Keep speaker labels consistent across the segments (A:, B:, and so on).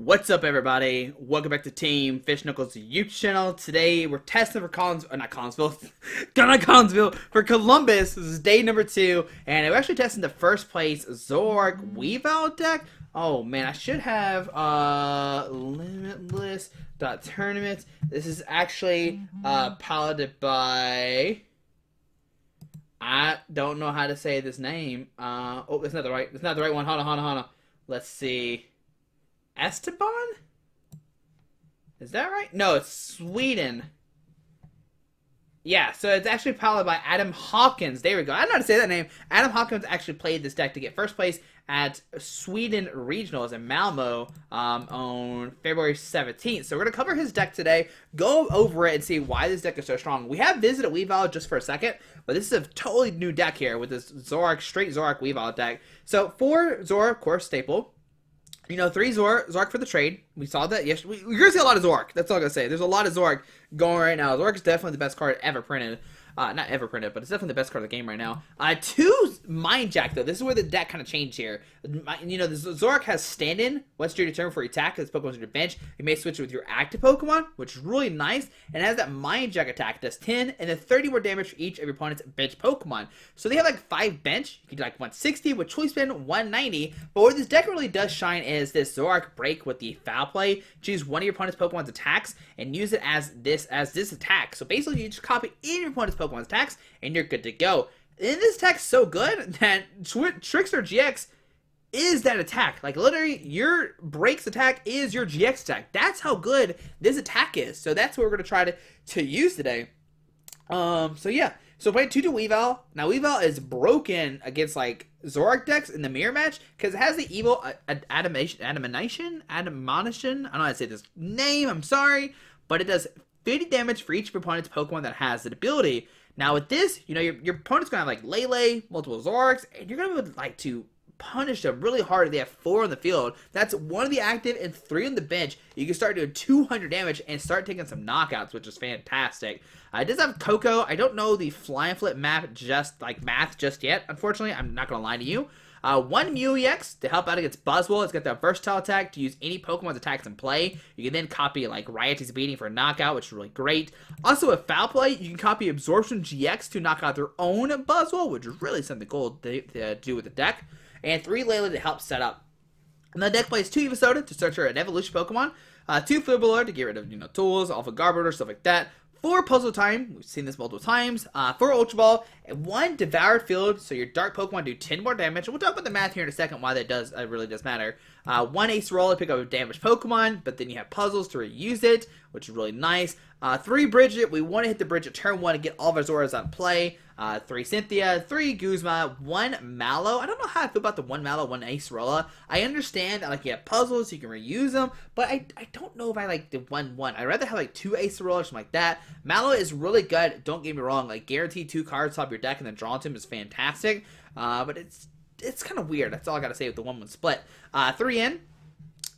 A: What's up, everybody? Welcome back to Team FISHKNUCKLES YouTube channel. Today we're testing for for Columbus. This is day number 2, and we're actually testing the first place Zoroark Weavile deck. Oh man, I should have limitless.tournament. This is actually piloted by, I don't know how to say this name. Oh, that's not the right one. Hold on. Let's see. Esteban? Is that right? No, it's Sweden. Yeah, so it's actually powered by Adam Hawkins. There we go. I don't know how to say that name. Adam Hawkins actually played this deck to get first place at Sweden Regionals in Malmö on February 17th. So we're going to cover his deck today, go over it, and see why this deck is so strong. We have visited Weavile just for a second, but this is a totally new deck here with this straight Zoroark Weavile deck. So 4 Zoroark, of course, staple. You know, 3 Zoroark for the trade. We saw that yesterday. We're going to see a lot of Zoroark. That's all I'm going to say. There's a lot of Zoroark going right now. Zoroark is definitely the best card ever printed. Not ever printed, but it's definitely the best card of the game right now. 2 Mind Jack, though. This is where the deck kind of changed here. You know, the Zoroark has stand-in. Once you're determined for your attack, this Pokemon's on your bench. You may switch it with your active Pokemon, which is really nice. And it has that Mind Jack attack. It does 10 and then 30 more damage for each of your opponent's bench Pokemon. So they have like 5 bench. You can do like 160 with Choice Band, 190. But where this deck really does shine is this Zoroark Break with the Foul Play. Choose one of your opponent's Pokemon's attacks and use it as this attack. So basically, you just copy any of your opponent's Pokemon's attacks, and you're good to go. And this attack's so good that Trickster GX is that attack. Like, literally, your Break's attack is your GX attack. That's how good this attack is. So that's what we're going to try to use today. So yeah. So playing 2 Weavile. Now, Weavile is broken against, like, Zoroark decks in the mirror match because it has the evil Admonition. I don't know how to say this name. I'm sorry. But it does 50 damage for each of your opponent's Pokemon that has that ability. Now with this, you know, your opponent's going to have like Lele, multiple Zoroarks, and you're going to like to punish them really hard if they have 4 on the field. That's 1 of the active and 3 on the bench. You can start doing 200 damage and start taking some knockouts, which is fantastic. It does have Koko. I don't know the Flying Flip math just yet, unfortunately. I'm not going to lie to you. 1 Mew-EX to help out against Buzzwole. It's got that versatile attack to use any Pokemon's attacks in play. You can then copy like Rioti's Beating for a knockout, which is really great. Also with Foul Play, you can copy Absorption GX to knock out their own Buzzwole, which is really something cool to do with the deck. And 3 Lele to help set up. And the deck plays 2 Evosoda to search for an evolution Pokemon. 2 Field Blower to get rid of, you know, tools, Alpha Garbodor, stuff like that. 4 Puzzle Time, we've seen this multiple times, 4 Ultra Ball, and 1 Devoured Field, so your Dark Pokemon do 10 more damage. We'll talk about the math here in a second, why that really does matter. 1 Acerola to pick up a damaged Pokemon, but then you have puzzles to reuse it, which is really nice. 3 Brigette, we want to hit the Brigette turn 1 and get all of our Zoras on play. 3 Cynthia, 3 Guzma, 1 Mallow. I don't know how I feel about the 1 Mallow, 1 Acerola. I understand that like you have puzzles, you can reuse them, but I don't know if I like the 1-1. I'd rather have like 2 Acerola or something like that. Mallow is really good, don't get me wrong, like guaranteed 2 cards top your deck and then draw to him is fantastic. But it's kind of weird. That's all I gotta say with the 1-1 split. 3 in.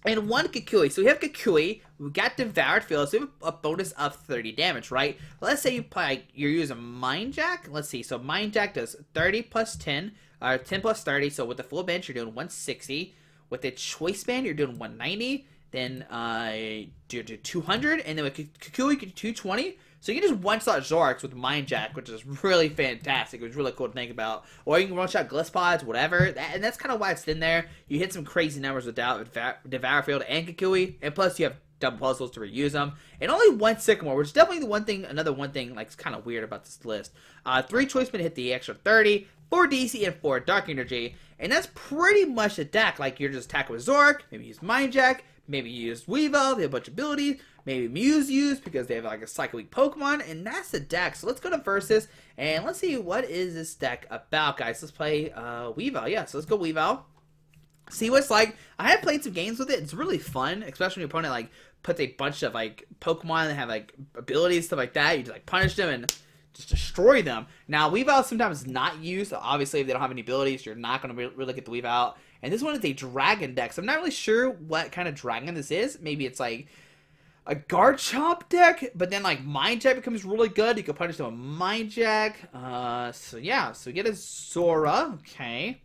A: And 1 Kukui. So we have Kukui, we got Devoured Field, so we have a bonus of 30 damage, right? Let's say you're using Mind Jack. Let's see, so Mind Jack does 30 plus 10, or 10 plus 30, so with the full bench, you're doing 160. With the Choice Band, you're doing 190. Then do 200, and then with Kukui, you get 220. So you can just one-shot Zoroarks with Mind Jack, which is really fantastic. It was really cool to think about. Or you can one-shot Glispods, whatever. And that's kind of why it's in there. You hit some crazy numbers with Devoured Field and Kukui, and plus you have double puzzles to reuse them. And only 1 Sycamore, which is definitely another one thing like it's kind of weird about this list. 3 Choice Men hit the extra 30, 4 DC, and 4 Dark Energy. And that's pretty much the deck. Like you're just attacking with Zoroark, maybe use Mind Jack, maybe use Weavile, they have a bunch of abilities. Maybe Mew's used because they have like a Psycho Weak Pokemon, and that's the deck. So let's go to Versus, and let's see what is this deck about, guys. Let's play Weavile. Yeah, so let's go Weavile. See what it's like. I have played some games with it. It's really fun, especially when your opponent like puts a bunch of like Pokemon that have like abilities, stuff like that. You just like punish them and just destroy them. Now, Weavile is sometimes not used. Obviously, if they don't have any abilities, you're not going to really get the Weavile. And this one is a Dragon deck, so I'm not really sure what kind of Dragon this is. Maybe it's like a Garchomp deck, but then like Mind Jack becomes really good. You can punish them with Mind Jack. So yeah, so we get a Zora, okay.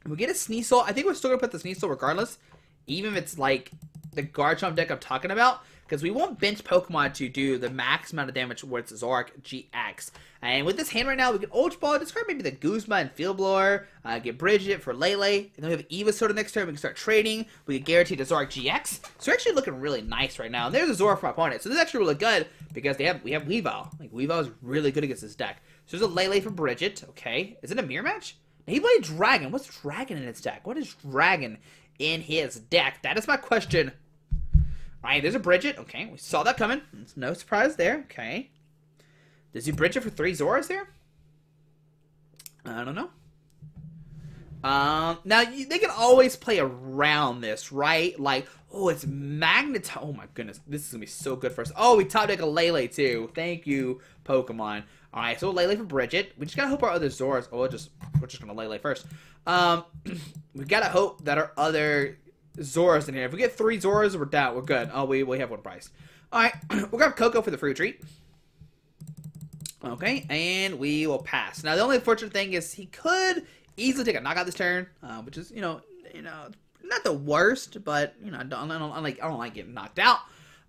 A: We get a Sneasel. I think we're still gonna put the Sneasel regardless, even if it's like the Garchomp deck I'm talking about, because we won't bench Pokemon to do the max amount of damage towards Zoroark-GX. And with this hand right now, we can Ultra Ball, discard maybe the Guzma and Field Blower, get Brigette for Lele, and then we have Evosoda next turn. We can start trading. We can guarantee the Zoroark-GX. So we're actually looking really nice right now. And there's a Zorua for my opponent. So this is actually really good because we have Weavile. Like, Weavile is really good against this deck. So there's a Lele for Brigette. Okay. Is it a mirror match? Now, he played Dragon. What's Dragon in his deck? What is Dragon in his deck? That is my question. Alright, there's a Brigette. Okay, we saw that coming. It's no surprise there. Okay. Does he Brigette for 3 Zoras there? I don't know. Now, they can always play around this, right? Like, oh, it's Magnet. Oh my goodness, this is going to be so good for us. Oh, we top deck a Lele too. Thank you, Pokemon. Alright, so Lele for Brigette. We just got to hope our other Zoras. Oh, we're just going to Lele first. We got to hope that our other Zoras in here. If we get 3 Zoras, we're down. We're good. Oh, we have 1 price. Alright, we'll grab Koko for the fruit treat. Okay, and we will pass. Now, the only unfortunate thing is he could easily take a knockout this turn, which is, you know, not the worst, but, you know, I don't like getting knocked out.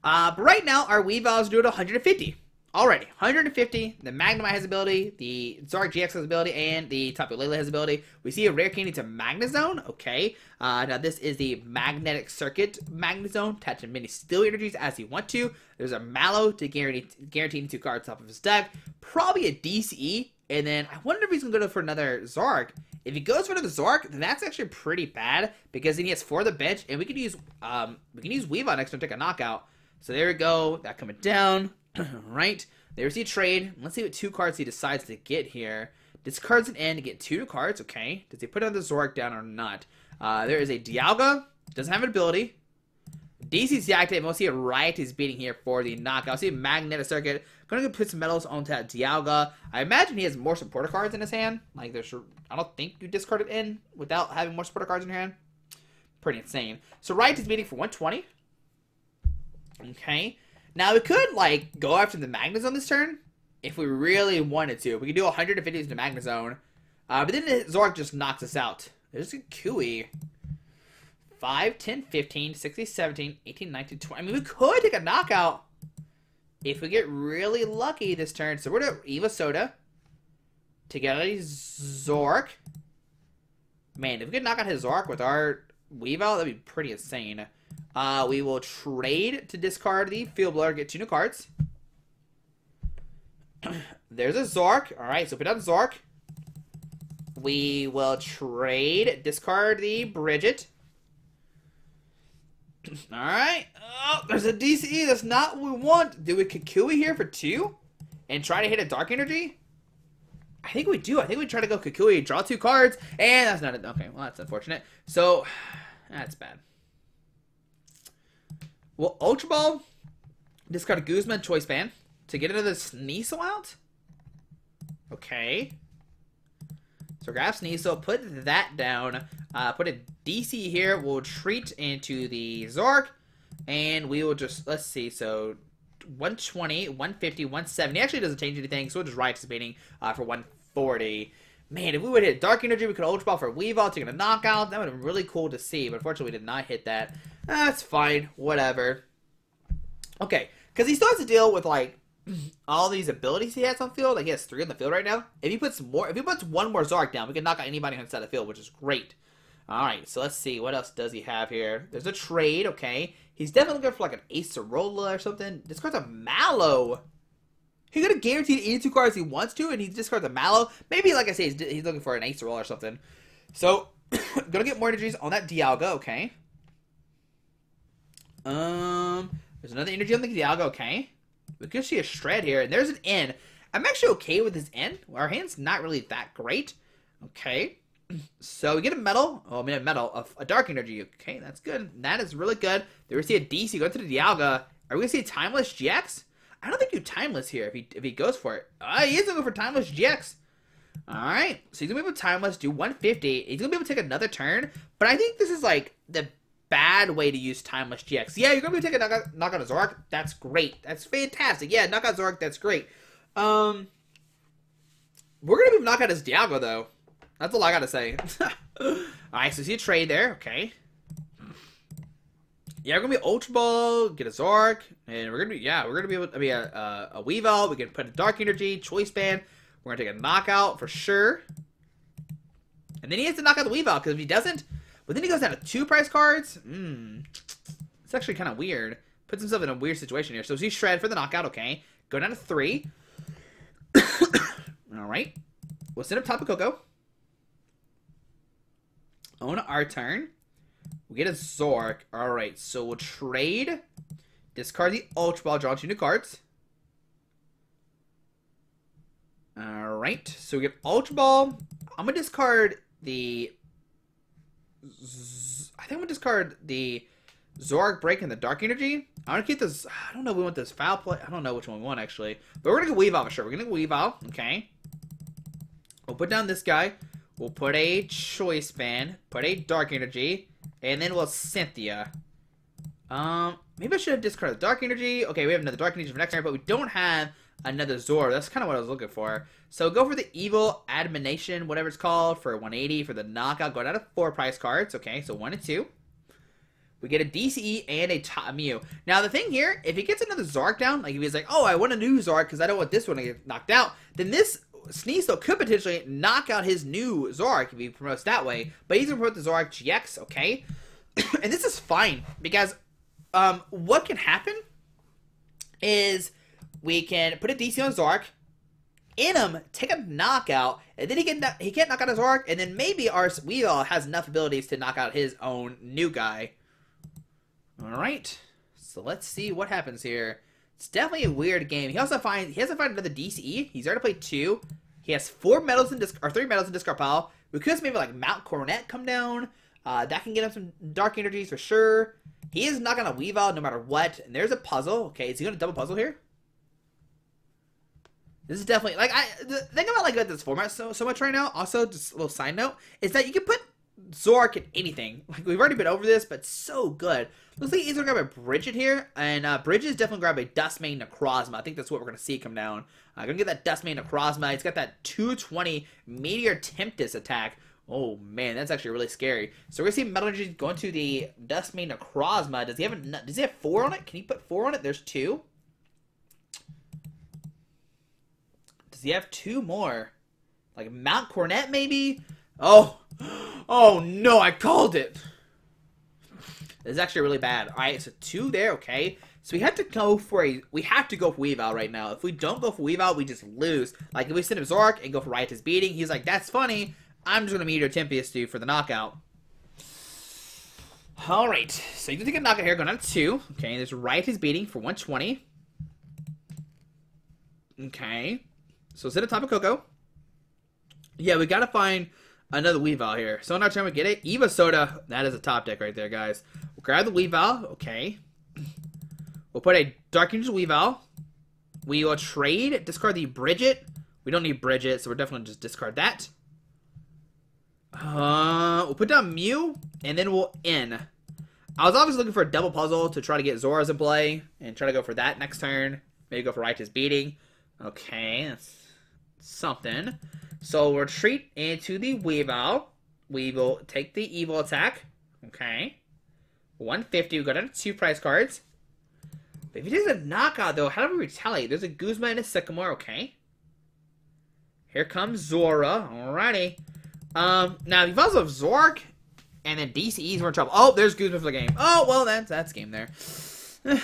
A: But right now, our Weavile is doing 150. Already, 150. The Magnemite has ability, the Zoroark-GX has ability, and the Tapu Lele has ability. We see a rare candy to Magnezone. Okay. Now this is the Magnetic Circuit Magnezone. Attach as many Steel Energies as you want to. There's a Mallow to guarantee 2 cards off of his deck. Probably a DCE. And then I wonder if he's going to go for another Zoroark. If he goes for another Zoroark, then that's actually pretty bad because then he has 4 on the bench, and we can use Weavile next turn to take a knockout. So there we go. That coming down. Right, there's the trade. Let's see what 2 cards he decides to get here. Discards an end to get 2 cards. Okay, does he put another Zoroark down or not? There is a Dialga. Doesn't have an ability. DC's deactivated. We'll see a Riot is beating here for the knockout. See a Magnetic Circuit. Gonna go put some metals onto that Dialga. I imagine he has more supporter cards in his hand. Like there's, I don't think you discard it in without having more supporter cards in your hand. Pretty insane. So Riot is beating for 120. Okay. Now, we could, like, go after the Magnezone this turn if we really wanted to. We could do 150 to the Magnezone. But then the Zoroark just knocks us out. There's a Kukui. 5, 10, 15, 16, 17, 18, 19, 20. I mean, we could take a knockout if we get really lucky this turn. So we're going to Evosoda to get a Zoroark. Man, if we could knock out his Zoroark with our Weavile, that'd be pretty insane. We will trade to discard the Field Blower, get 2 new cards. There's a Zoroark. Alright, so put down Zoroark. We will trade, discard the Brigette. Alright. Oh, there's a DCE. That's not what we want. Do we Kukui here for 2? And try to hit a Dark Energy? I think we do. I think we try to go Kukui, draw 2 cards, and that's not it. Okay, well, that's unfortunate. So, that's bad. Well, Ultra Ball, discard a Guzma Choice Band to get another Sneasel out. Okay. So grab Sneasel, put that down, put a DC here. We'll retreat into the Zoroark, and we will just, let's see, so 120, 150, 170. Actually doesn't change anything, so we'll just Riot Dissipating for 140. Man, if we would hit Dark Energy, we could Ultra Ball for Weavile, taking a knockout. That would have been really cool to see, but unfortunately we did not hit that. That's fine. Whatever. Okay, because he still has to deal with, like, all these abilities he has on field. Like, he has 3 on the field right now. If he puts 1 more Zoroark down, we can knock out anybody inside the field, which is great. Alright, so let's see. What else does he have here? There's a trade, okay. He's definitely looking for, like, an Acerola or something. Discards a Mallow. He's going to guarantee 82 cards he wants to, and he discards a Mallow. Maybe, like I say, he's looking for an Acerola or something. So, gonna get more energies on that Dialga, okay. There's another energy on the Dialga, okay. We could see a Shred here, and there's an N. I'm actually okay with this N. Our hand's not really that great. Okay. So we get a metal. Oh, I mean a metal. A Dark Energy. Okay, that's good. That is really good. There we see a DC go to the Dialga. Are we going to see a Timeless GX? I don't think you Timeless here if he goes for it. He is going to go for Timeless GX. Alright. So he's going to be able to Timeless, do 150. He's going to be able to take another turn. But I think this is like the bad way to use Timeless GX. Yeah, you're going to be able to take a knockout of Zoroark. That's great. That's fantastic. Yeah, knockout Zoroark. That's great. We're going to be knockout his Dialga, though. That's all I got to say. Alright, so see a trade there. Okay. Yeah, we're gonna be Ultra Ball, get a Zoroark, and we're gonna be able to be a Weavile. We can put a Dark Energy, Choice Band. We're gonna take a Knockout for sure. And then he has to knock out the Weavile, because if he doesn't, but then he goes down to 2 prize cards. It's actually kind of weird. Puts himself in a weird situation here. So he's Shred for the knockout, okay. Go down to 3. Alright. We'll send up Tapu Koko. On our turn, we get a Zoroark. Alright, so we'll trade. Discard the Ultra Ball, draw 2 new cards. Alright, so we get Ultra Ball. I'm going to discard the... I think I'm going to discard the Zoroark Break and the Dark Energy. I want to keep this... I don't know if we want this Foul Play. I don't know which one we want, actually. But we're going to go Weavile for sure. We're going to go Weavile. Okay. We'll put down this guy. We'll put a Choice Band. Put a Dark Energy. And then we'll Cynthia. Maybe I should have discarded the Dark Energy. Okay, we have another Dark Energy for next turn, but we don't have another Zorua. That's kind of what I was looking for. So go for the Evil Admonition, whatever it's called, for 180 for the knockout. Go down to 4 prize cards. Okay, so 1 and 2. We get a DCE and a Mew. Now, the thing here, if he gets another Zoroark down, like if he's like, oh, I want a new Zoroark because I don't want this one to get knocked out, then this Sneasel could potentially knock out his new Zoroark if he promotes that way. But he's going to promote the Zoroark-GX, okay? And this is fine because what can happen is we can put a DC on Zoroark, in him, take a knockout, and then he can't knock out his Zoroark, and then maybe our Weavile has enough abilities to knock out his own new guy. Alright, so let's see what happens here. It's definitely a weird game. He has to find another DCE. He's already played 2. He has 4 medals in 3 medals in discard pile. We could maybe like Mount Coronet come down. That can get him some Dark Energies for sure. He is not gonna Weavile no matter what. And there's a puzzle. Okay, is he gonna double puzzle here? This is definitely like the thing about like this format so much right now. Also, just a little side note is that you can put Zoroark in anything. Like we've already been over this, but so good. Looks like he's gonna grab a Brigette here, and Brigitte's definitely grab a Dustmane Necrozma. I think that's what we're gonna see come down. Gonna get that Dustmane Necrozma. He's got that 220 Meteor Tempest attack. Oh man, that's actually really scary. So we're gonna see Metal Energy going to the Dustmane Necrozma. Does he have 4 on it? Can he put 4 on it? There's 2. Does he have 2 more? Like Mount Coronet maybe? Oh no, I called it. This is actually really bad. Alright, so 2 there, okay. So we have to go for Weavile right now. If we don't go for Weavile, we just lose. Like if we send him Zoroark and go for Riotous Beating, he's like, that's funny. I'm just gonna Meteor Tempest you for the knockout. Alright, so you can take a knockout here, going down to 2. Okay, there's Riotous Beating for 120. Okay. So send a Tapu Koko. Yeah, we gotta find another Weavile here. So on our turn we get it. Evosoda. That is a top deck right there, guys. We'll grab the Weavile. Okay. We'll put a Dark Angel Weavile. We will trade. Discard the Brigette. We don't need Brigette, so we're definitely just discard that. We'll put down Mew, and then we'll end. I was obviously looking for a double puzzle to try to get Zoras in play, and try to go for that next turn. Maybe go for Righteous Beating. Okay, that's something. So we'll retreat into the Weavile. We will take the Evil Attack. Okay. 150. We go down to 2 prize cards. But if he does a knockout, though, how do we retaliate? There's a Guzma and a Sycamore. Okay. Here comes Zorua. Alrighty. Now, if he falls off Zoroark and then DCEs, we're in trouble. Oh, there's Guzma for the game. Oh, well, that's game there. Is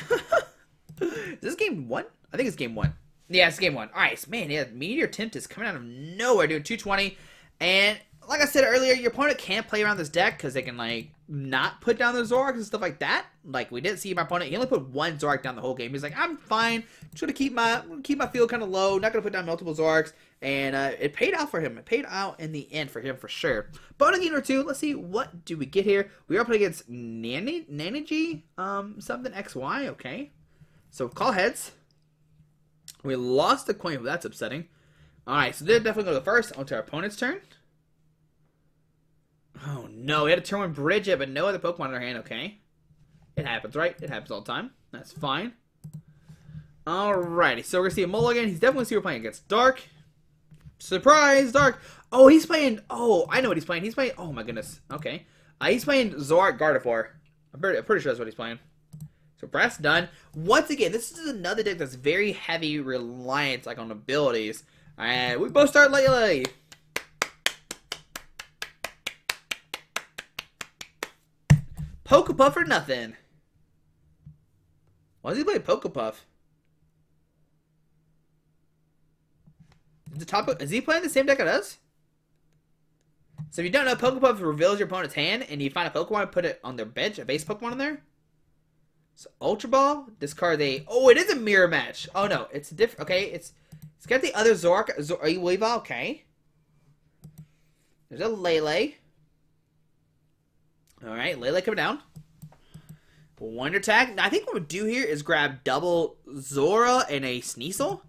A: this game 1? I think it's game 1. Yeah, it's game 1. Alright, so man, yeah, Meteor Tempest coming out of nowhere, doing 220. And like I said earlier, your opponent can't play around this deck because they can, like, not put down the Zoroarks and stuff like that. Like, we didn't see my opponent. He only put 1 Zoroark down the whole game. He's like, I'm fine. Just gonna keep my field kind of low. Not gonna put down multiple Zoroarks. And it paid out for him. It paid out in the end for him for sure. But on a game or 2, let's see what do we get here. We are playing against Nanigi, something XY. Okay, so call heads. We lost the coin, but that's upsetting. Alright, so they're definitely go to first. On to our opponent's turn. Oh no, we had to turn one Brigette, but no other Pokemon in our hand. Okay. It happens, right? It happens all the time. That's fine. Alrighty, so we're going to see a Mulligan. He's definitely see we're playing against Dark. Surprise, Dark. Oh, he's playing. Oh, I know what he's playing. He's playing. Oh my goodness. Okay. He's playing Zoroark Gardevoir. I'm pretty sure that's what he's playing. So Breath's done. Once again, this is another deck that's very heavy reliant like on abilities. And we both start Lele. Pokepuff or nothing. Why does he play Pokepuff? Is he playing the same deck it does? So if you don't know, Pokepuff reveals your opponent's hand, and you find a Pokemon and put it on their bench, a base Pokemon on there. So Ultra Ball, discard a... Oh, it is a mirror match. Oh no, it's a different... Okay, it's got the other Zoroark. Weavile, okay. There's a Lele. Alright, Lele coming down. Wonder Tag. Now, I think what we'll do here is grab double Zora and a Sneasel.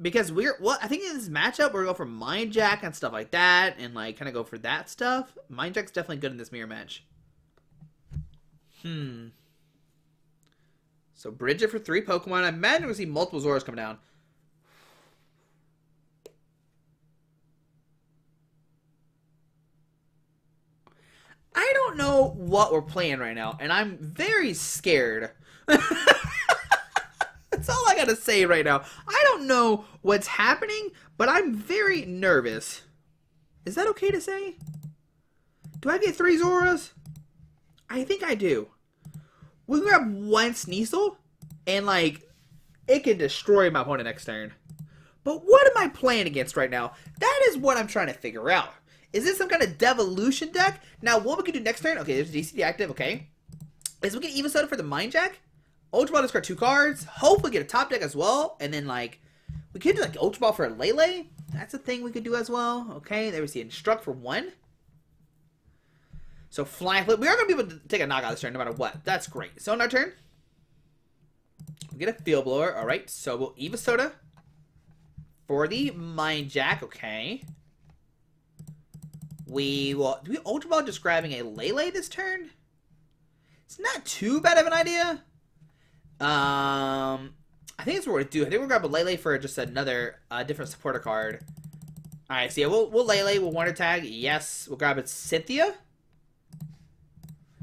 A: Because I think in this matchup, we're going for Mind Jack and stuff like that, and like kind of go for that stuff. Mind Jack's definitely good in this mirror match. So Brigette for 3 Pokemon. I imagine we'll see multiple Zoras come down. I don't know what we're playing right now, and I'm very scared. That's all I gotta say right now. I don't know what's happening, but I'm very nervous. Is that okay to say? Do I get 3 Zoras? I think I do. We grab 1 Sneasel, and like, it can destroy my opponent next turn. But what am I playing against right now? That is what I'm trying to figure out. Is this some kind of Devolution deck? Now, what we can do next turn, okay, there's DCD active, okay, is we can Evosoda for the Mind Jack. Ultra Ball discard 2 cards. Hopefully get a top deck as well. And then, like, we could do, like, Ultra Ball for a Lele. That's a thing we could do as well. Okay, there we see Instruct for 1. So, Flying Flip. We are going to be able to take a knockout this turn no matter what. That's great. So, on our turn, we get a Field Blower. Alright, so we'll Evosoda for the Mind Jack. Okay. We will... Do we Ultra Ball just grabbing a Lele this turn? It's not too bad of an idea. I think that's what we're gonna do. I think we'll grab a Lele for just another different supporter card. Alright, so yeah, we'll Lele, we'll Wonder Tag. Yes, we'll grab it Cynthia.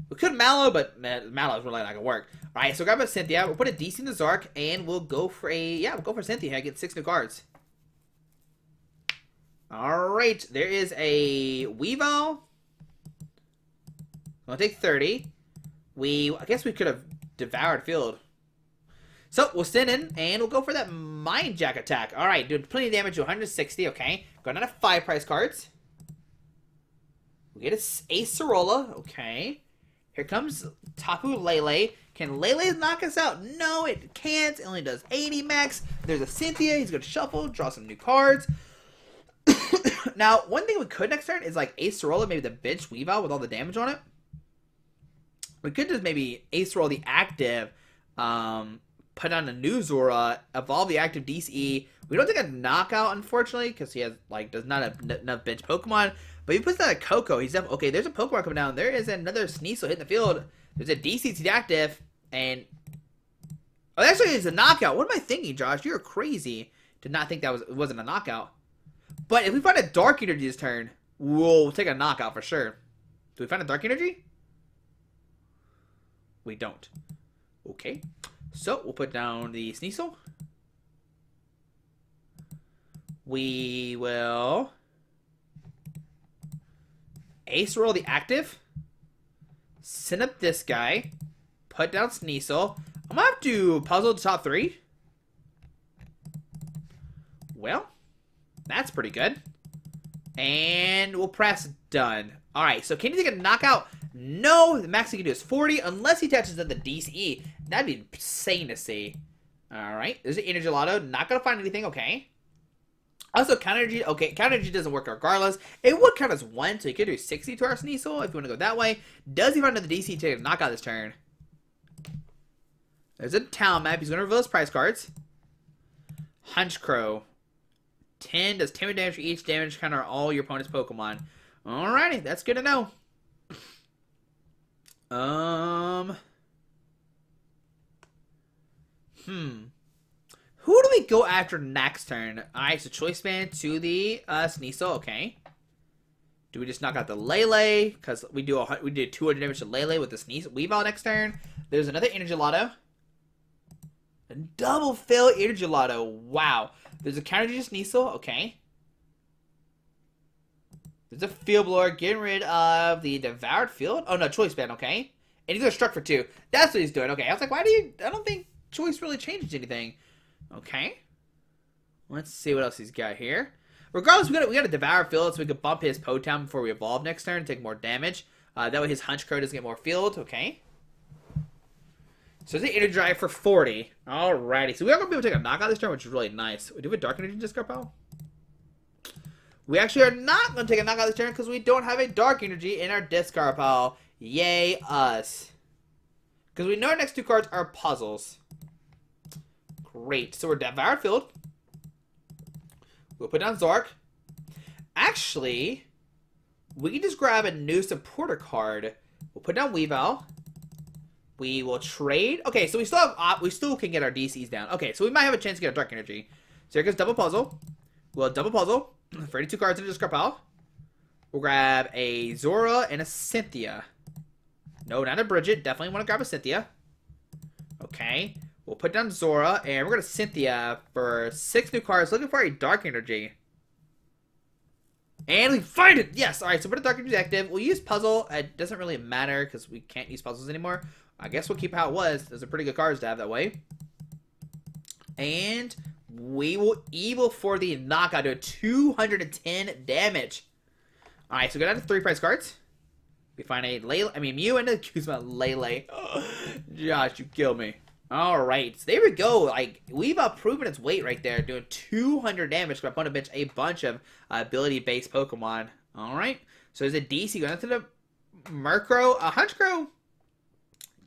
A: We could Mallow, but Mallow's really not gonna work. Alright, so grab a Cynthia. We'll put a DC in the Zoroark, and we'll go for a... Yeah, we'll go for Cynthia. I get 6 new cards. Alright, there is a Weavile. I'll take 30. I guess we could have Devoured Field. So, we'll send in, and we'll go for that Mind Jack attack. Alright, doing plenty of damage to 160, okay. Going out of 5 price cards. We get a Acerola, okay. Here comes Tapu Lele. Can Lele knock us out? No, it can't. It only does 80 max. There's a Cynthia. He's going to shuffle, draw some new cards. Now, one thing we could next turn is like Acerola, maybe the bench Weavile with all the damage on it. We could just maybe Acerola the active, put on a new Zorua, evolve the active DCE. We don't take a knockout, unfortunately, because he has does not have enough bench Pokemon. But he puts down a Koko. He's definitely okay. There's a Pokemon coming down. There is another Sneasel hitting the field. There's a DC to the active, and actually it's a knockout. What am I thinking, Josh? You're crazy. Did not think it wasn't a knockout. But if we find a Dark Energy this turn, we'll take a knockout for sure. Do we find a Dark Energy? We don't. Okay. So, we'll put down the Sneasel. We will Acerola the active. Send up this guy. Put down Sneasel. I'm going to have to puzzle the top 3. Well, that's pretty good. And we'll press done. Alright, so can he take a knockout? No, the max he can do is 40 unless he touches on the DCE. That'd be insane to see. Alright, there's an Energy Lotto. Not going to find anything, okay. Also, Counter Energy, okay, Counter Energy doesn't work regardless. It would count as 1, so he could do 60 to our Sneasel if you want to go that way. Does he find another DC to take a knockout this turn? There's a town map. He's going to reveal his prize cards. Hunchcrow. 10 does 10 damage for each damage counter all your opponent's Pokemon. Alrighty, that's good to know. Who do we go after next turn? Alright, so Choice Band to the Sneasel, okay. Do we just knock out the Lele? Because we did 200 damage to Lele with the Weavile next turn. There's another Energy Lotto. A double fill Energy Lotto. Wow. There's a counter to Sneasel. Okay. There's a Field Blower getting rid of the Devoured Field. Oh, no. Choice Band. Okay. And he's going to struck for 2. That's what he's doing. Okay. I was like, why do you... I don't think Choice really changes anything. Okay. Let's see what else he's got here. Regardless, we got a Devoured Field, so we could bump his Potown before we evolve next turn and take more damage. That way his Hunch Crow doesn't get more field. Okay. So it's an Energy Drive for 40. Alrighty. So we are going to be able to take a knockout this turn, which is really nice. We do have a Dark Energy discard pile. We actually are not going to take a knockout this turn because we don't have a Dark Energy in our discard pile. Yay us. Because we know our next 2 cards are puzzles. Great. So we're Devoured Field. We'll put down Zoroark. Actually, we can just grab a new supporter card. We'll put down Weavile. We will trade. Okay, so we still can get our DCs down. Okay, so we might have a chance to get a Dark Energy. So here goes double puzzle. We'll double puzzle. 32 cards in the discard pile. We'll grab a Zorua and a Cynthia. No, not a Brigette. Definitely want to grab a Cynthia. Okay. We'll put down Zorua, and we're going to Cynthia for 6 new cards, looking for a Dark Energy. And we find it! Yes! Alright, so put a Dark Energy active. We'll use Puzzle. It doesn't really matter, because we can't use Puzzles anymore. I guess we'll keep how it was. Those are pretty good cards to have that way. And we will Evil for the knockout, do 210 damage. Alright, so go down to 3 price cards. We find a Mew and a Guzma Lele. Oh, Josh, you kill me. Alright, so there we go. Like, we've proven its weight right there, doing 200 damage to my opponent bench a bunch of ability-based Pokemon. Alright, so there's a DC going into the Murkrow. A Hunch Crow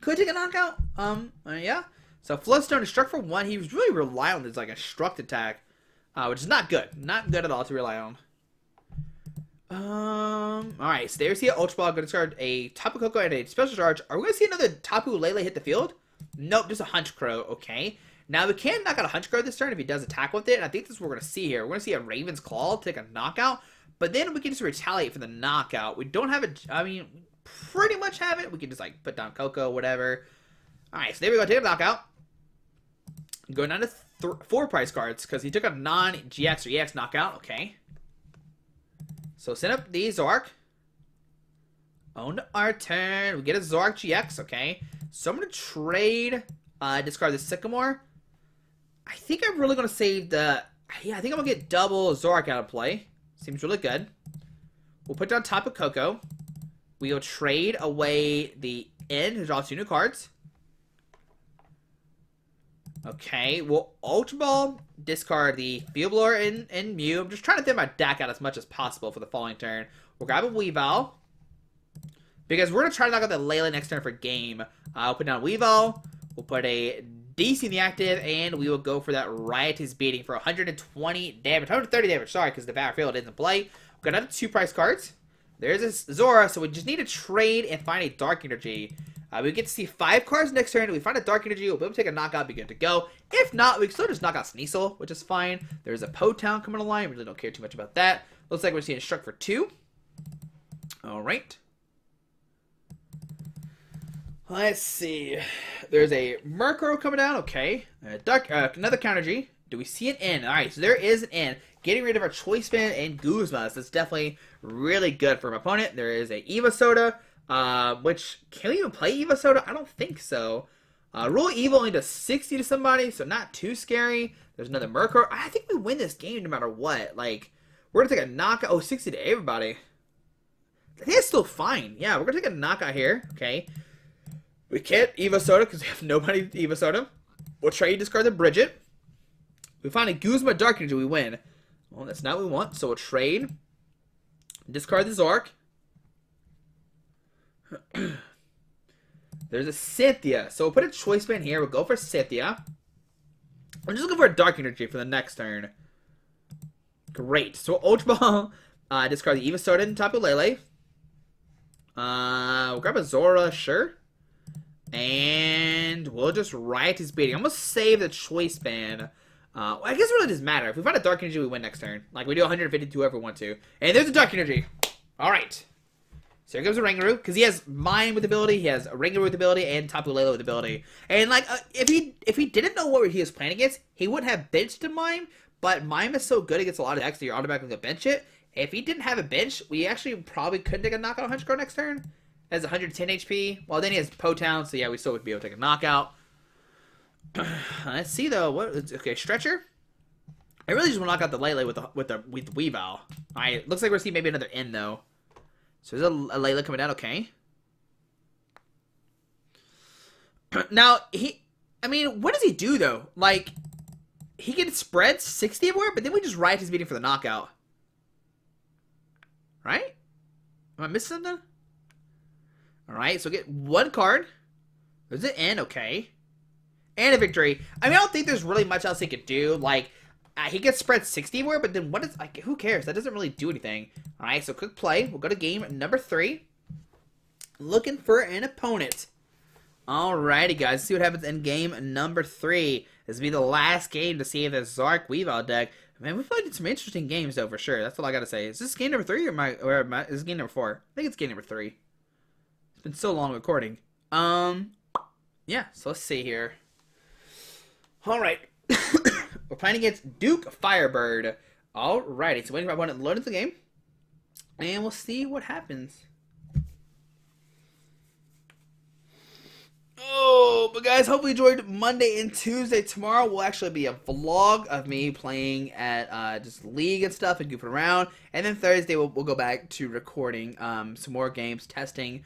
A: could take a knockout. Yeah. So Floodstone is struck for 1. He was really relying on this, like, a struck attack, which is not good. Not good at all to rely on. Alright, so there's the Ultra Ball. I'm going to discard a Tapu Koko and a Special Charge. Are we going to see another Tapu Lele hit the field? Nope, just a Hunch Crow. Okay. Now, we can knock out a Hunch Crow this turn if he does attack with it. And I think this is what we're going to see here. We're going to see a Raven's Claw take a knockout. But then we can just retaliate for the knockout. We don't have it. I mean, pretty much have it. We can just, like, put down Koko, whatever. Alright, so there we go. Take a knockout. Going down to 4 price cards because he took a non-GX or EX knockout. Okay. So send up the Zoroark. On our turn, we get a Zoroark-GX. Okay. So I'm going to trade, discard the Sycamore. I think I'm really going to save the... Yeah, I think I'm going to get double Zoroark out of play. Seems really good. We'll put down Tapu Koko. We'll trade away the N to draw 2 new cards. Okay, we'll Ultra Ball, discard the Field Blower and Mew. I'm just trying to thin my deck out as much as possible for the following turn. We'll grab a Weavile. Because we're going to try to knock out the Lele next turn for game. I'll put down Weavile. We'll put a DC in the active. And we will go for that Riotous Beating for 120 damage. 130 damage, sorry, because the Battlefield isn't play. We're going to have 2 price cards. There's this Zorua, so we just need to trade and find a Dark Energy. We get to see 5 cards next turn. If we find a Dark Energy, we'll be able to take a knockout, be good to go. If not, we can still just knock out Sneasel, which is fine. There's a Potown coming along. We really don't care too much about that. Looks like we're seeing a Struck for 2. Alright. Let's see. There's a Murkrow coming down. Okay. Another Counter G. Do we see an N? Alright, so there is an N. Getting rid of our Choice Band and Guzma. So that's definitely really good for my opponent. There is a Evosoda. Which, can we even play Evosoda? I don't think so. Roll Evo only does 60 to somebody, so not too scary. There's another Murkrow. I think we win this game no matter what. Like, we're going to take a knockout. Oh, 60 to everybody. I think it's still fine. Yeah, we're going to take a knockout here. Okay. We can't Evosoda because we have nobody to Evosoda. We'll trade, discard the Brigette. We find a Guzma Dark Energy, we win. Well, that's not what we want, so we'll trade. Discard the Zoroark. There's a Cynthia. So we'll put a Choice Band here. We'll go for Cynthia. I'm just looking for a Dark Energy for the next turn. Great. So Ultra Ball. Discard the Evosoda and Tapu Lele. We'll grab a Zorua, sure. And we'll just Riotous Beating. I'm going to save the Choice Band. I guess it really doesn't matter. If we find a Dark Energy, we win next turn. Like, we do 152 whoever we want to. And there's a Dark Energy. Alright. So here comes a Rangaroo, because he has Mime with ability, he has a Rangaroo with ability, and Tapu Lele with ability. And like, if he didn't know what he was playing against, he wouldn't have benched a Mime, but Mime is so good against a lot of decks that you're automatically going to bench it. If he didn't have a bench, we actually probably could take a knockout on Hunchcrow next turn. Has 110 HP. Well, then he has Potown, so yeah, we still would be able to take a knockout. Let's see though. Okay, Stretcher. I really just want to knock out the Lele with Weavile. Alright, looks like we're seeing maybe another N though. So there's a Lele coming down, okay. Now, I mean, what does he do, though? Like, he can spread 60 everywhere, but then we just ride his meeting for the knockout. Right? Am I missing something? Alright, so get one card. There's an N, okay. And a victory. I mean, I don't think there's really much else he could do. Like, he gets spread 60 everywhere, but then what is, like, who cares? That doesn't really do anything. Alright, so quick play. We'll go to game number 3. Looking for an opponent. Alrighty, guys. Let's see what happens in game number 3. This will be the last game to see the Zoroark Weavile deck. Man, we played some interesting games, though, for sure. That's all I gotta say. Is this game number 3 or is this game number 4? I think it's game number 3. It's been so long recording. Yeah, so let's see here. Alright. We're playing against Duke Firebird. Alrighty, so waiting for my opponent to load into the game. And we'll see what happens. Oh, but guys, hopefully you enjoyed Monday and Tuesday. Tomorrow will actually be a vlog of me playing at just League and stuff and goofing around. And then Thursday we'll go back to recording some more games, testing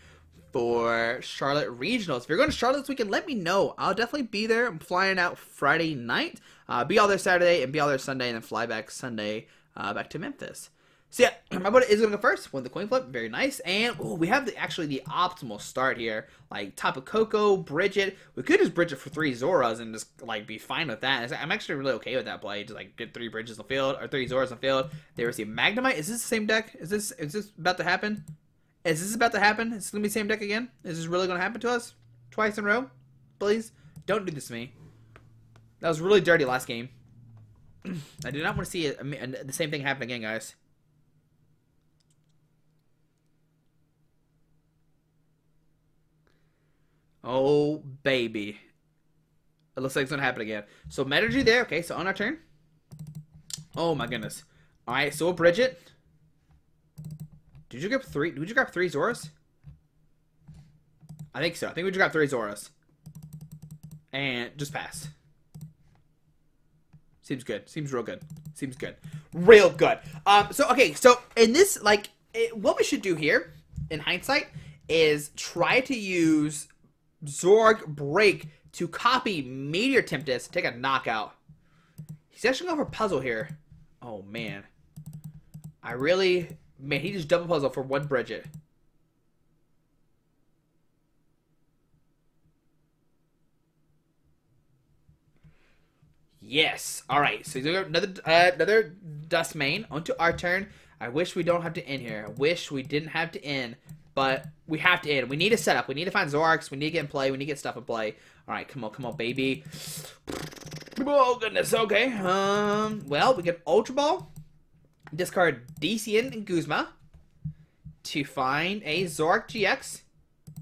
A: for Charlotte Regionals. If you're going to Charlotte this weekend, let me know. I'll definitely be there. I'm flying out Friday night. Be all there Saturday and be all there Sunday, and then fly back Sunday back to Memphis. So yeah, my opponent is going to go first. Won the coin flip. Very nice. And ooh, we have actually the optimal start here. Like Tapu Koko, Brigette. We could just Brigette for 3 Zoras and just like be fine with that. I'm actually really okay with that play. Just like get 3 Bridges on the field or 3 Zoras on the field. They receive Magnemite. Is this the same deck? Is this about to happen? Is this about to happen? Is this going to be the same deck again? Is this really going to happen to us? Twice in a row? Please? Don't do this to me. That was really dirty last game. I do not want to see the same thing happen again, guys. Oh, baby. It looks like it's going to happen again. So, Menergy there. Okay, so on our turn. Oh, my goodness. Alright, so Brigette. Did you grab 3? Did you grab 3 Zoras? I think so. I think we just got 3 Zoras. And just pass. Seems good. Seems real good. Seems good. Real good. So, okay. So, in this, like, what we should do here, in hindsight, is try to use Zoroark BREAK to copy Meteor Tempest to take a knockout. He's actually going for Puzzle here. Oh, man. Man, he just double puzzle for 1 Brigette. Yes. All right. So he's gonna go another Dust Mane onto our turn. I wish we don't have to end here. I wish we didn't have to end, but we have to end. We need a setup. We need to find Zoroarks. We need to get in play. We need to get stuff in play. All right. Come on, baby. Oh goodness. Okay. Well, we get Ultra Ball. Discard DCN and Guzma to find a Zoroark-GX.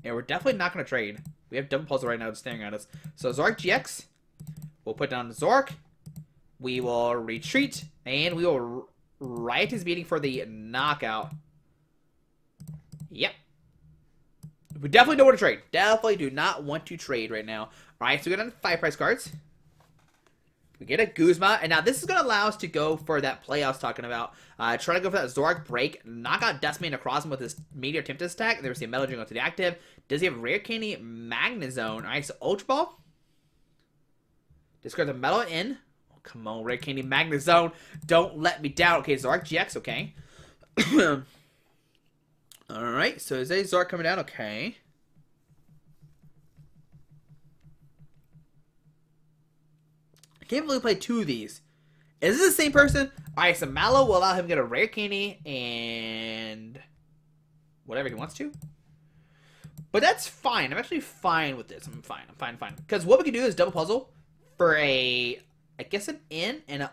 A: And we're definitely not going to trade. We have double puzzle right now just staring at us. So Zoroark-GX. We'll put down the Zoroark. We will retreat. And we will riot his beating for the knockout. Yep. We definitely don't want to trade. Definitely do not want to trade right now. Alright, so we go down to 5 price cards. We get a Guzma, and now this is going to allow us to go for that play I was talking about. Try to go for that Zoroark BREAK, knock out Dustmane across him with his Meteor Tempest attack, and then we see a Metal Jingle to the active. Does he have Rare Candy Magnezone? Alright, so Ultra Ball. Discard the Metal in. Oh, come on, Rare Candy Magnezone. Don't let me down. Okay, Zoroark-GX, okay. Alright, so is a Zoroark coming down? Okay. I can't believe we played 2 of these. Is this the same person? Alright, so Mallow will allow him to get a Rare Candy and whatever he wants to. But that's fine. I'm actually fine with this. I'm fine. I'm fine. Because what we can do is double puzzle for I guess an N and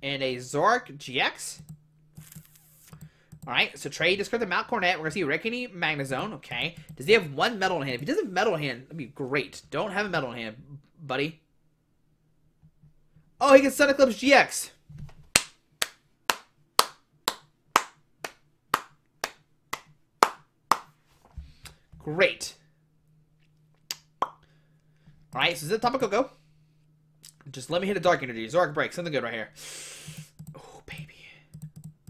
A: a Zoroark-GX. Alright, so trade, discard the Mount Cornet. We're going to see Rekini Magnezone. Okay. Does he have one metal in hand? If he doesn't have metal in hand, that'd be great. Don't have a metal in hand, buddy. Oh, he gets Sun Eclipse GX. Great. Alright, so this is the top of Koko. Just let me hit a Dark Energy. Zoroark Break. Something good right here. Oh, baby.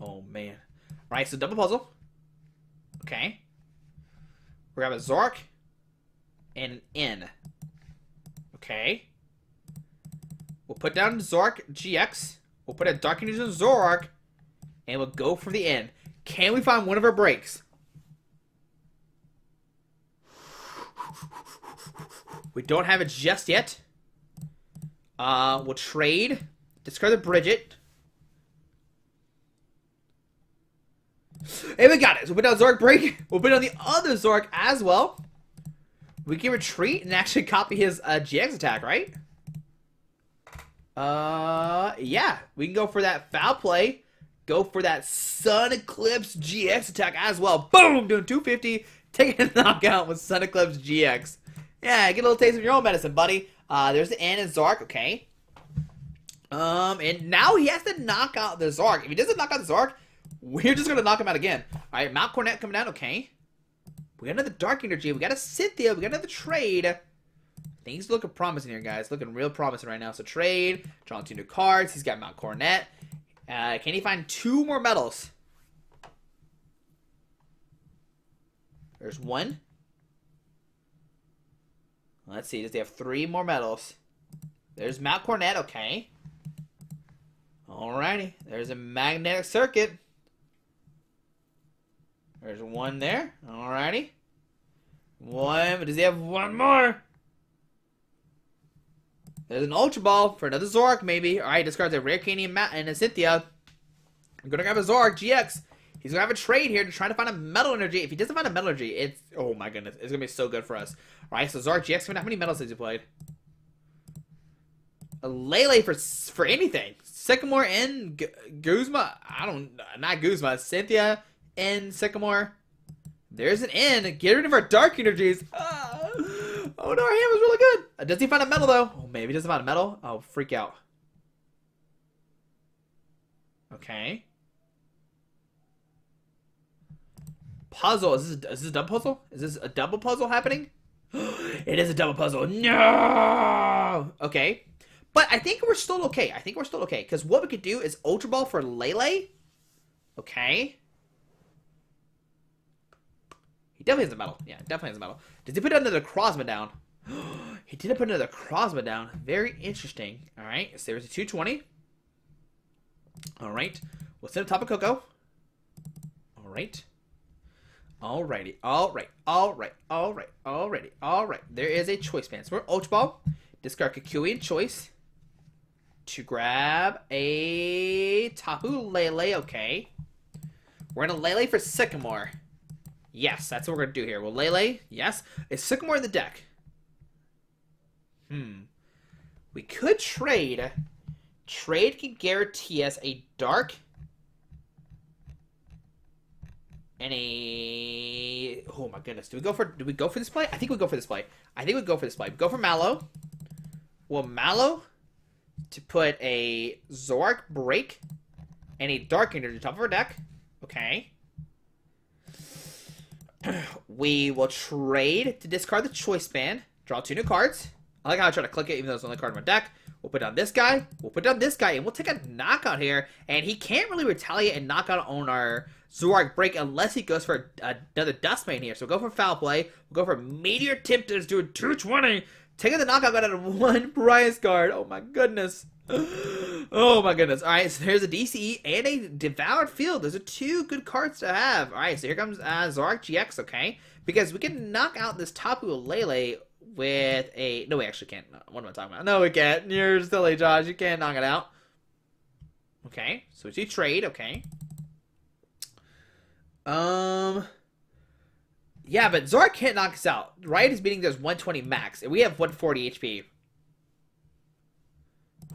A: Oh, man. Alright, so double puzzle. Okay. We're going to have a Zoroark and an N. Okay. We'll put down Zoroark-GX. We'll put a Dark Energy on Zoroark. And we'll go for the N. Can we find one of our breaks? We don't have it just yet. We'll trade. Discard the Brigette. Hey, we got it. So we'll put down Zoroark Break. We'll put down the other Zoroark as well. We can retreat and actually copy his GX attack, right? Yeah. We can go for that foul play. Go for that Sun Eclipse GX attack as well. Boom! Doing 250. Taking a knockout with Sun Eclipse GX. Yeah, get a little taste of your own medicine, buddy. There's the N and Zoroark, okay. And now he has to knock out the Zoroark. If he doesn't knock out the Zoroark, we're just gonna knock him out again. Alright, Mount Cornet coming down, okay. We got another Dark Energy. We got a Cynthia. We got another trade. Things looking promising here, guys. Looking real promising right now. So trade. Drawing 2 new cards. He's got Mount Cornet. Can he find 2 more medals? There's 1. Let's see. Does he have 3 more medals? There's Mount Cornet. Okay. Alrighty. There's a magnetic circuit. There's 1 there. Alrighty. 1. Does he have 1 more? There's an Ultra Ball for another Zoroark, maybe. Alright, discards a Rare Candy and a Cynthia. I'm going to grab a Zoroark-GX. He's going to have a trade here to try to find a Metal Energy. If he doesn't find a Metal Energy, it's... Oh my goodness. It's going to be so good for us. Alright, so Zoroark-GX, how many medals has he played? A Lele for anything. Sycamore and Guzma. Not Guzma. Cynthia and Sycamore. There's an N. Get rid of our Dark Energies. Oh no, our hand was really good. Does he find a metal though? Oh, maybe he doesn't find a metal. Oh, freak out. Okay. Puzzle. Is this a double puzzle? Is this a double puzzle happening? It is a double puzzle. No! Okay. But I think we're still okay. I think we're still okay. Because what we could do is Ultra Ball for Lele. Okay. He definitely has a metal. Yeah, definitely has a metal. Did he put another Crozma down? He didn't put another Crozma down. Very interesting. Alright, so there's a 220. Alright. We'll set up top of Koko. Alright. Alrighty. Alright. Alright. Alright. Alrighty. Alright. There is a choice band. So we're Ultra Ball. Discard Kukui and choice. To grab a Tapu Lele. Okay. We're going to Lele for Sycamore. Yes, that's what we're going to do here. Well, Lele, yes. Is Sycamore in the deck? We could trade. Trade can guarantee us a Dark and a... Oh my goodness. Do we go for this play? I think we go for this play. I think we go for this play. We go for Mallow. Well, Mallow to put a Zoroark Break and a Dark Energy on top of our deck. Okay. We will trade to discard the choice band. Draw 2 new cards. I like how I try to click it even though it's the only card in my deck. We'll put down this guy. We'll put down this guy. And we'll take a knockout here. And he can't really retaliate and knock out on our Zoroark Break unless he goes for another Dust Mane here. So we'll go for Foul Play. We'll go for Meteor Tempest doing 220. Taking the knockout out of 1 prize card. Oh my goodness. Oh my goodness. Alright, so there's a DCE and a Devoured Field. Those are 2 good cards to have. Alright, so here comes Zoroark-GX, okay? Because we can knock out this Tapu Lele with a... No, we actually can't. What am I talking about? No, we can't. You're silly, Josh. You can't knock it out. Okay, so we do trade, okay. Yeah, but Zoroark can't knock us out. Riot is beating those 120 max, and we have 140 HP.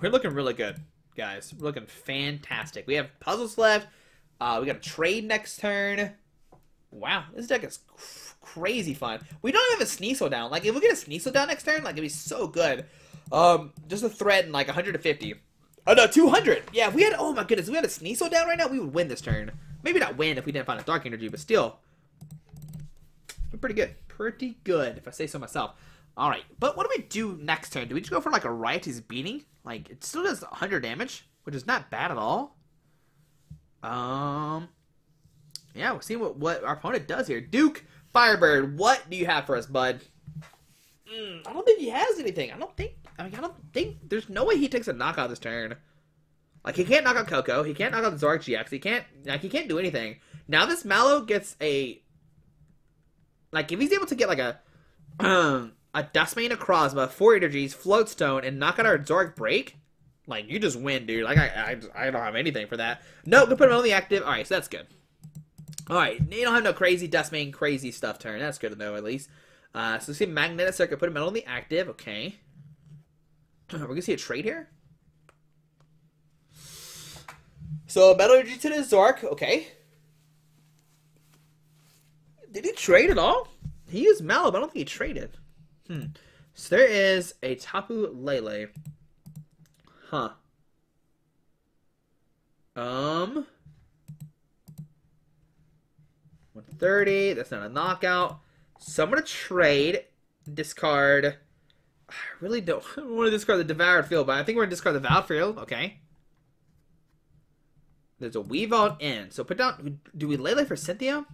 A: We're looking really good, guys. We're looking fantastic. We have puzzles left. We got a trade next turn. Wow, this deck is crazy fun. We don't have a Sneasel down. Like, if we get a Sneasel down next turn, like, it'd be so good. Just a threat in, like, 150. Oh, no, 200. Yeah, if we had, oh my goodness, if we had a Sneasel down right now, we would win this turn. Maybe not win if we didn't find a Dark Energy, but still. We're pretty good. Pretty good, if I say so myself. Alright, but what do we do next turn? Do we just go for, like, a Riotous Beating? Like, it still does 100 damage, which is not bad at all. Yeah, we'll see what our opponent does here. Duke Firebird, what do you have for us, bud? I don't think he has anything. I don't think there's no way he takes a knockout this turn. Like, he can't knock out Koko. He can't knock out the Zoroark-GX. He can't do anything. Now this Mallow gets a, like, if he's able to get like a Dustmane, a Crozma, 4 energies, Float Stone, and knock out our Zoroark Break, like, you just win, dude. Like, I don't have anything for that. Nope, we put him on the active. Alright, so that's good. Alright, you don't have no crazy Dustmane, crazy stuff turn. That's good to know, at least. So see Magnetic Circuit, put him on the active. Okay. We're going to see a trade here. So, Metal Energy to the Zoroark. Okay. Did he trade at all? He used Mallow, but I don't think he traded. So there is a Tapu Lele. Huh. 130. That's not a knockout. So I'm going to trade, discard. I really don't want to discard the Devoured Field, but I think we're going to discard the Devoured Field. Okay. There's a Weavile in. So put down, do we Lele for Cynthia?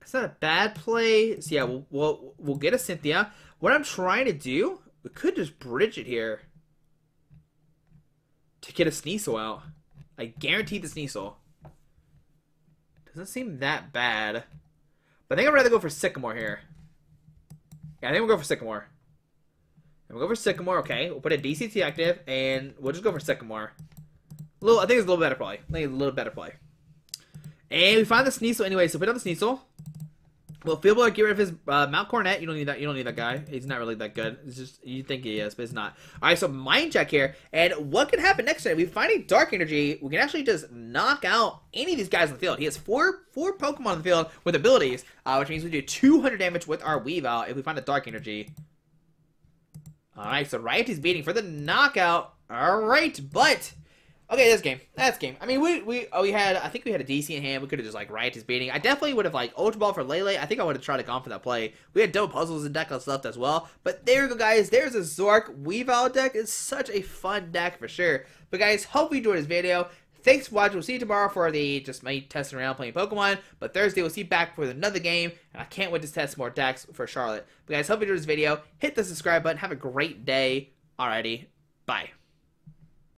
A: It's not a bad play. So yeah, we'll get a Cynthia. What I'm trying to do, we could just bridge it here to get a Sneasel out. I guarantee the Sneasel. Doesn't seem that bad. But I think I'd rather go for Sycamore here. Yeah, I think we'll go for Sycamore. And we'll go for Sycamore, okay. We'll put a DCT active, and we'll just go for Sycamore. I think it's a little better play. I think it's a little better play. And we find the Sneasel anyway, so put down the Sneasel. Well, Field Blower, get rid of his Mount Cornet. You don't need that. You don't need that guy. He's not really that good. It's just you think he is, but it's not. All right, so Mind Check here, and what can happen next turn? We find a Dark Energy. We can actually just knock out any of these guys in the field. He has four Pokemon in the field with abilities, which means we do 200 damage with our Weavile if we find a Dark Energy. All right, so Riotous Beating for the knockout. All right, but. Okay, that's game. I mean, I think we had a DC in hand. We could have just, like, Riotous Beating. I definitely would have, like, Ultra Ball for Lele. I think I would have tried to gone for that play. We had dope puzzles and deck left as well. But there you go, guys. There's a Zoroark Weavile deck. It's such a fun deck for sure. But, guys, hope you enjoyed this video. Thanks for watching. We'll see you tomorrow for just me testing around playing Pokemon. But Thursday, we'll see you back for another game. And I can't wait to test more decks for Charlotte. But, guys, hope you enjoyed this video. Hit the subscribe button. Have a great day. Alrighty. Bye.